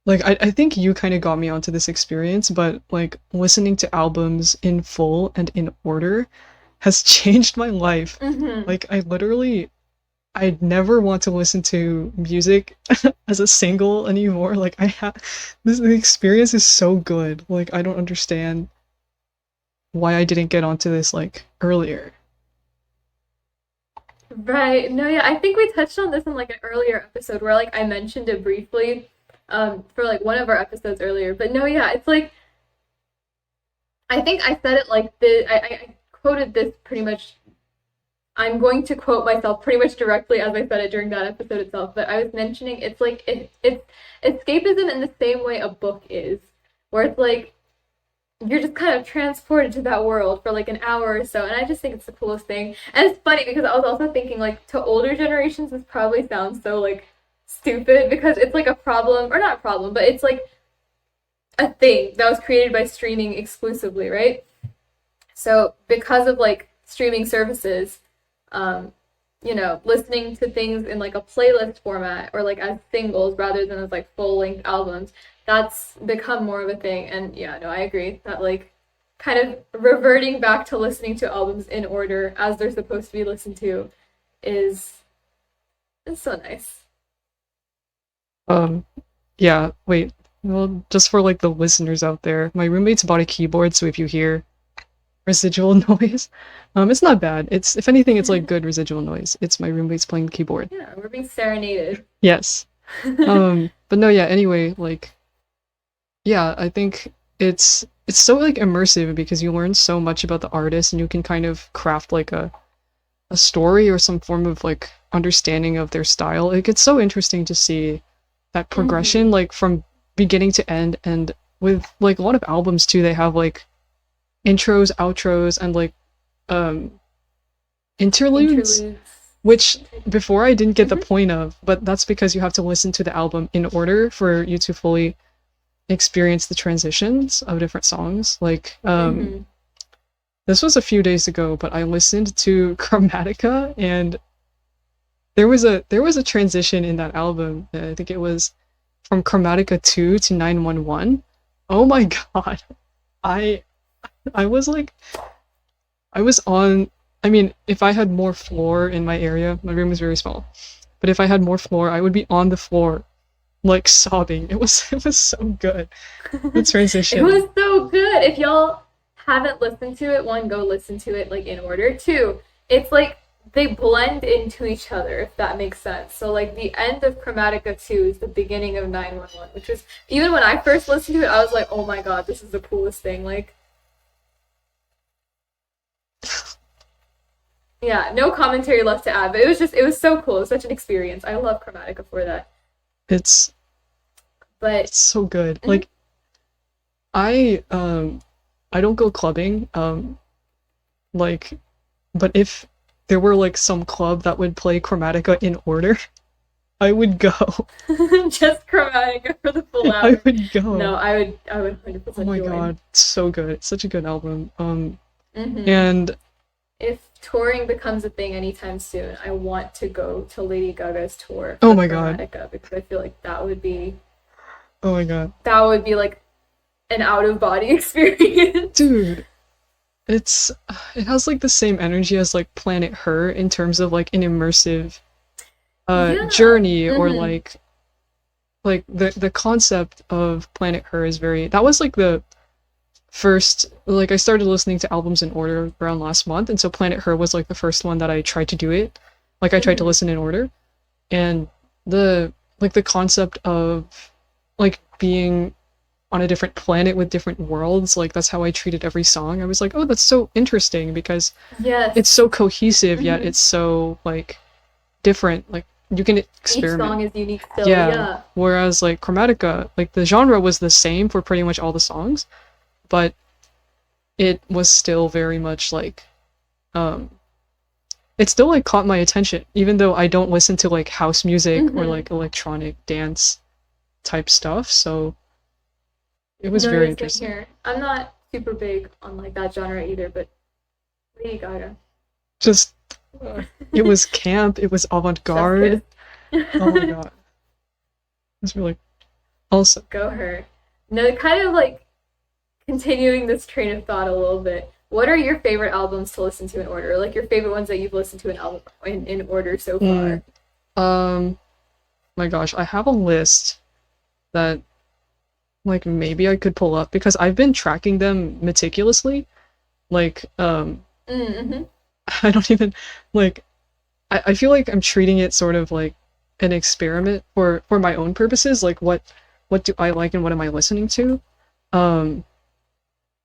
like I think you kind of got me onto this experience, but like listening to albums in full and in order has changed my life. Mm-hmm. Like I'd never want to listen to music as a single anymore. Like I have this the experience is so good. Like I don't understand why I didn't get onto this like earlier. Right. No, yeah, I think we touched on this in like an earlier episode where like I mentioned it briefly for like one of our episodes earlier. But no, yeah, it's like I think I said it like I quoted this pretty much. I'm going to quote myself pretty much directly as I said it during that episode itself, but I was mentioning it's like it's escapism in the same way a book is, where it's like you're just kind of transported to that world for like an hour or so, and I just think it's the coolest thing. And it's funny because I was also thinking like to older generations this probably sounds so like stupid because it's like a problem or not a problem, but it's like a thing that was created by streaming exclusively, right? So because of like streaming services, um, listening to things in like a playlist format or like as singles rather than as like full length albums, that's become more of a thing. And yeah, no, I agree that like kind of reverting back to listening to albums in order as they're supposed to be listened to is so nice. Um yeah, wait. Well, just for like the listeners out there, my roommate's bought a keyboard, so if you hear residual noise, it's not bad. It's if anything, it's like good residual noise. It's my roommate's playing the keyboard. Yeah, we're being serenaded. Yes. But no, yeah, anyway, like yeah, I think it's so like immersive because you learn so much about the artist and you can kind of craft like a story or some form of like understanding of their style. It gets so interesting to see that progression Mm-hmm. like from beginning to end, and with like a lot of albums too, they have like intros, outros, and like um interludes, Interludes. which before I didn't get the Mm-hmm. point of, but that's because you have to listen to the album in order for you to fully experience the transitions of different songs. Like Mm-hmm. this was a few days ago, but I listened to Chromatica, and there was a transition in that album. I think it was from Chromatica 2 to 911. Oh my god. I I was like I was on I mean, if I had more floor in my area, my room is very small. But if I had more floor, I would be on the floor like sobbing. It was so good. The It transition. was so good. If y'all haven't listened to it, one, go listen to it like in order. Two, it's like they blend into each other, if that makes sense. So like the end of Chromatica 2 is the beginning of 911, which was even when I first listened to it, I was like, oh my god, this is the coolest thing. Like, yeah, no commentary left to add, but it was so cool. It was such an experience. I love Chromatica for that. It's But it's so good. mhm. Like I I don't go clubbing. Like but if there were like some club that would play Chromatica in order, I would go. Just Chromatica for the full I hour. would go. No, I would Oh 100% my join. god, it's so good. It's such a good album. Hmm. And If touring becomes a thing anytime soon, I want to go to Lady Gaga's tour oh for my god. Chromatica because I feel like Oh my god. that would be like an out of body experience. Dude, it's it has like the same energy as like Planet Her in terms of like an immersive Yeah. journey, or Hmm. like the concept of Planet Her is very that was like the first, like I started listening to albums in order around last month, and so Planet Her was like the first one that I tried to do it. Like I tried to Hmm. listen in order, and the concept of like being on a different planet with different worlds, like that's how I treated every song. I was like, oh, that's so interesting because it's Yes. so cohesive yet Hmm. it's so like different. Like you can Each experiment. song is unique still. Yeah. Yeah. Whereas like Chromatica, like the genre was the same for pretty much all the songs, but it was still very much like um it still like caught my attention even though I don't listen to like house music or Hmm. like electronic dance type stuff. So it was No, very yeah, same interesting. here. I'm not super big on like that genre either, but Lady Gaga. Just it was camp, it was Chef's kiss. avant-garde. Oh my god. It was really Also, Go her. No, kind of like continuing this train of thought a little bit. What are your favorite albums to listen to in order? Like your favorite ones that you've listened to in order so mm, far? um, my gosh, I have a list that like maybe I could pull up because I've been tracking them meticulously. Like, Mm-hmm. I don't even like I feel like I'm treating it sort of like an experiment for my own purposes. Like what do I like and what am I listening to? Um,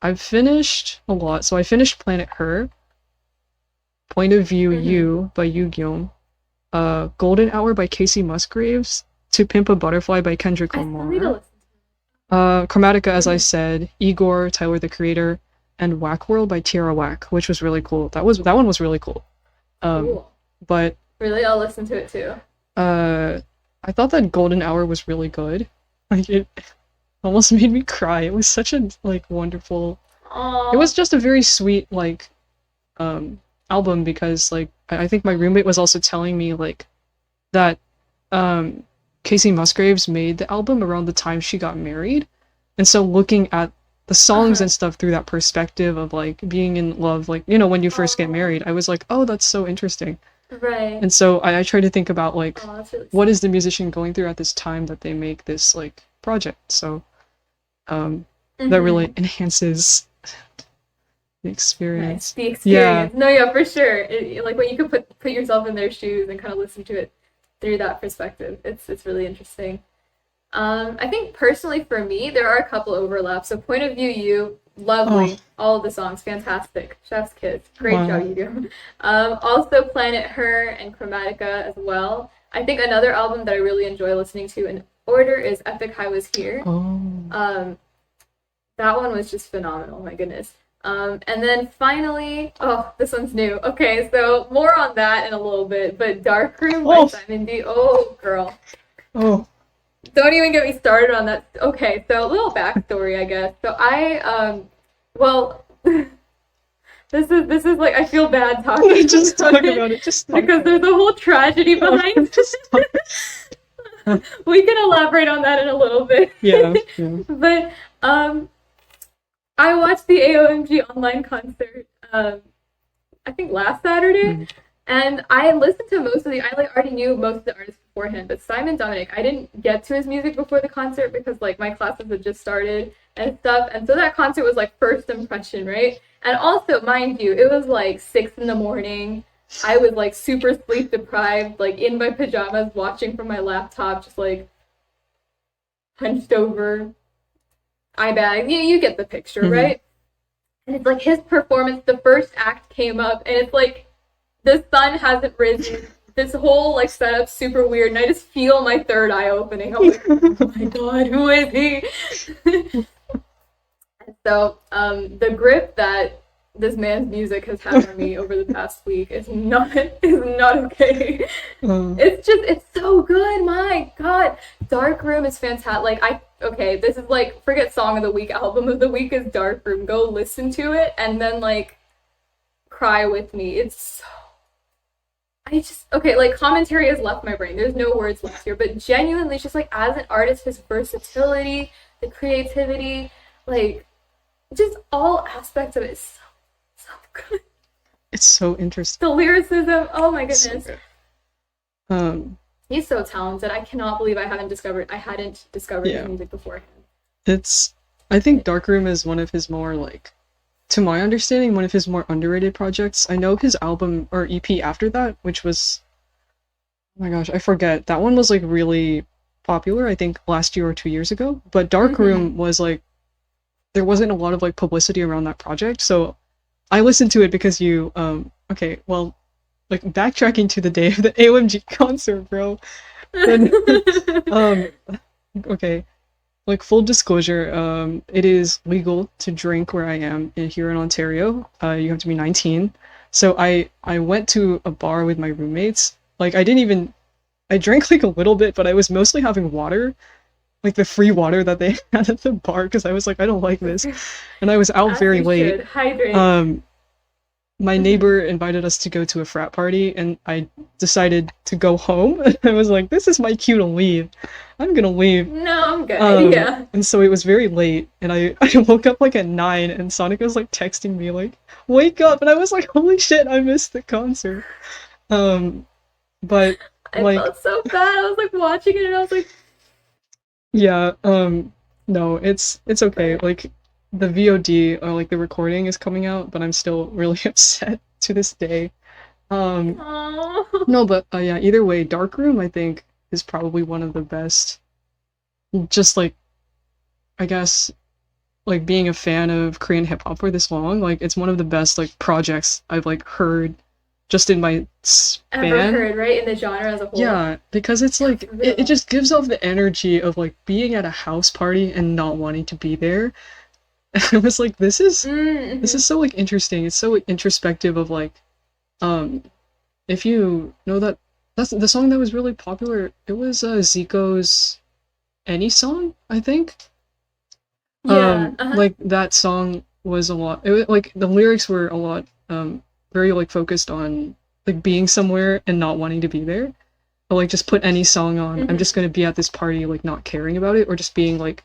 I've finished a lot. So I finished Planet Her, Point of View Mm-hmm. You by Yu Gyum, Golden Hour by Casey Musgraves, To Pimp a Butterfly by Kendrick I still need to Lamar, listen Chromatica, to as I it. said, Igor, Tyler the Creator, and Whack World by Tierra Whack, which was really cool. That one was really cool. Um, Cool. but Really, I'll listen to it too. uh, I thought that Golden Hour was really good. Like it almost made me cry. It was such a like wonderful. It was Oh. just a very sweet like um album because like I think my roommate was also telling me like that um Casey Musgraves made the album around the time she got married. And so looking at the songs Uh-huh. and stuff through that perspective of like being in love, like, you know, when you first get Oh. married, I was like, oh, that's so interesting. Right. And so I try to think about like Oh, that's really what is sweet. the musician going through at this time that they make this like project. So um that really Mm-hmm. enhances the Nice. experience. The Yeah. experience. No, yeah, for sure. Like when you can put yourself in their shoes and kind of listen to it through that perspective. It's really interesting. I think personally for me, there are a couple overlaps. So Point of View You, Oh, lovely. All of the songs, fantastic. Chef's kiss. Great job, wow. you do. Also Planet Her and Chromatica as well. I think another album that I really enjoy listening to in order is Epic High Was Here. Oh. Um, that one was just phenomenal. My goodness. And then finally, oh, this one's new. Okay, so more on that in a little bit. But Darkroom by Oh. Simon D. Oh, girl, Oh. don't even get me started on that. Okay, so a little backstory, I guess. So well, this is like I feel bad talking Just about talk it about it. Just talk because about there's it. a whole tragedy Oh, behind just talk. it. We can elaborate on that in a little bit. Yeah, yeah. But I watched the AOMG online concert. I think last Saturday, Mm. and I listened to most of the. I like already knew most of the artists beforehand, but Simon Dominic, I didn't get to his music before the concert because like my classes had just started and stuff, and so that concert was like first impression, right? And also, mind you, it was like 6 in the morning. I was like super sleep deprived, like in my pajamas, watching from my laptop, just like hunched over, eye bag. You get the picture, Hmm. right? And it's like his performance, the first act came up, and it's like the sun hasn't risen. This whole like setup super weird, and I just feel my third eye opening. I'm like, oh my god, who is he? So the grip that this man's music has had on me over the past week is not okay. Uh, It's so good. My God, Dark Room is fantastic. Like I okay, this is like forget song of the week. Album of the week is Dark Room. Go listen to it and then like cry with me. It's so I just okay, like commentary has left my brain. There's no words left here, but genuinely, it's just like as an artist, his versatility, the creativity, like just all aspects of it is so good. it's so interesting. The lyricism, oh my It's so goodness, good. Um, he's so talented. I cannot believe I hadn't discovered his yeah. music beforehand. It's I think Darkroom is one of his more like to my understanding, one of his more underrated projects. I know his album or EP after that, which was oh my gosh, I forget. That one was like really popular, I think last year or 2 years ago. But Mm-hmm. Darkroom was like there wasn't a lot of like publicity around that project. So I listened to it because you okay, well like backtracking to the day of the AOMG concert, bro. Then um okay, like full disclosure, it is legal to drink where I am here in Ontario. You have to be 19. So I went to a bar with my roommates. Like I didn't even I drank like a little bit, but I was mostly having water, like the free water that they had at the bar because I was like I don't like this. And I was out As very you late. should hydrate. Um my Mhm. neighbor invited us to go to a frat party, and I decided to go home. I was like, this is my cue to leave. I'm gonna leave. No, I'm good. Yeah. And so it was very late, and I woke up like at 9, and Sonic was like texting me like, "Wake up!" And I was like, "Holy shit, I missed the concert." Um, but I like, felt so bad. I was like watching it and I was like, yeah, no, it's okay. but Like, the VOD or like the recording is coming out, but I'm still really upset to this day. Um, oh. no, but yeah, either way, Darkroom I think is probably one of the best. Just like, I guess, like being a fan of Korean hip hop for this long, like it's one of the best like projects I've like heard just in my Ever span. heard, right? In the genre as a whole. Yeah, because it's Yeah, like for it real. just gives off the energy of like being at a house party and not wanting to be there. I was like, this Mm-hmm. is so like interesting. It's so like, introspective of like um if you know that that's the song that was really popular. It was Zico's Any Song, I think. Yeah. Uh-huh. Like that song was a lot. It was like the lyrics were a lot very like focused on like being somewhere and not wanting to be there. But like just put any song on. I'm Mm-hmm. just gonna be at this party like not caring about it or just being like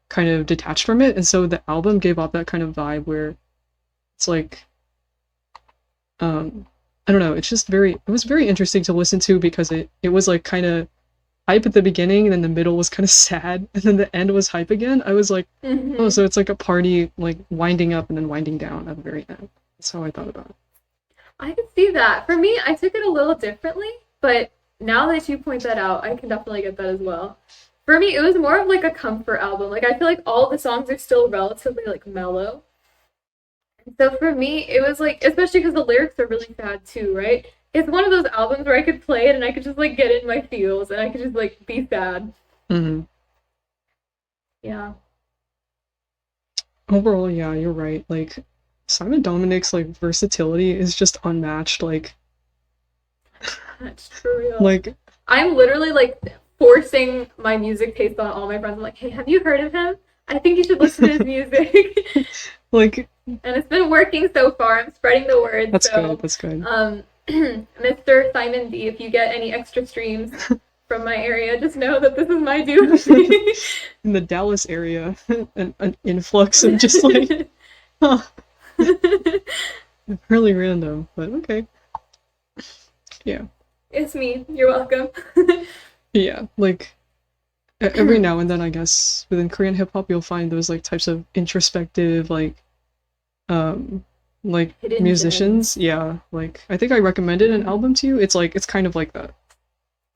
kind of detached from it. And so the album gave off that kind of vibe where it's like I don't know, it's just very it was very interesting to listen to because it was like kind of hype at the beginning and then the middle was kind of sad and then the end was hype again. I was like, oh, Mm-hmm. so it's like a party like winding up and then winding down at the very end. That's how I thought about it. I can see that. For me, I took it a little differently, but now that you point that out, I can definitely get that as well. For me, it was more of like a comfort album. Like I feel like all the songs are still relatively like mellow. So for me, it was like, especially because the lyrics are really sad too, right? It's one of those albums where I could play it and I could just like get in my feels and I could just like be sad. Hmm. Yeah, Overall, yeah, you're right. Like Simon Dominic's like versatility is just unmatched. that's true. Like I'm literally like forcing my music taste on all my friends. I'm like, hey, have you heard of him? I think you should listen to his music. like And it's been working so far. I'm spreading the word. that's good. So, That's good. Mr. Simon D, if you get any extra streams from my area, just know that this is my due. In the Dallas area, an influx of just like, huh, really random, but okay. Yeah. It's me. You're welcome. Yeah, like every now and then I guess within Korean hip hop you'll find those like types of introspective um like Hidden musicians. gems. Yeah, like I think I recommended an Mm-hmm. album to you. It's like it's kind of like that.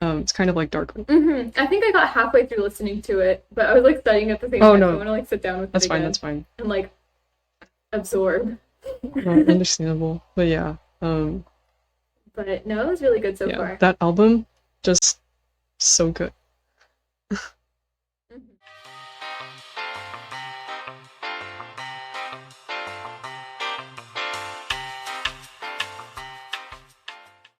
It's kind of like Darkroom. Mm-hmm. I think I got halfway through listening to it, but I was like studying at the same Oh time, so I no, want to like sit down with it that's fine, that's again fine. and like absorb. Understandable. But yeah, But no, it was really good so yeah, far. that album just so good.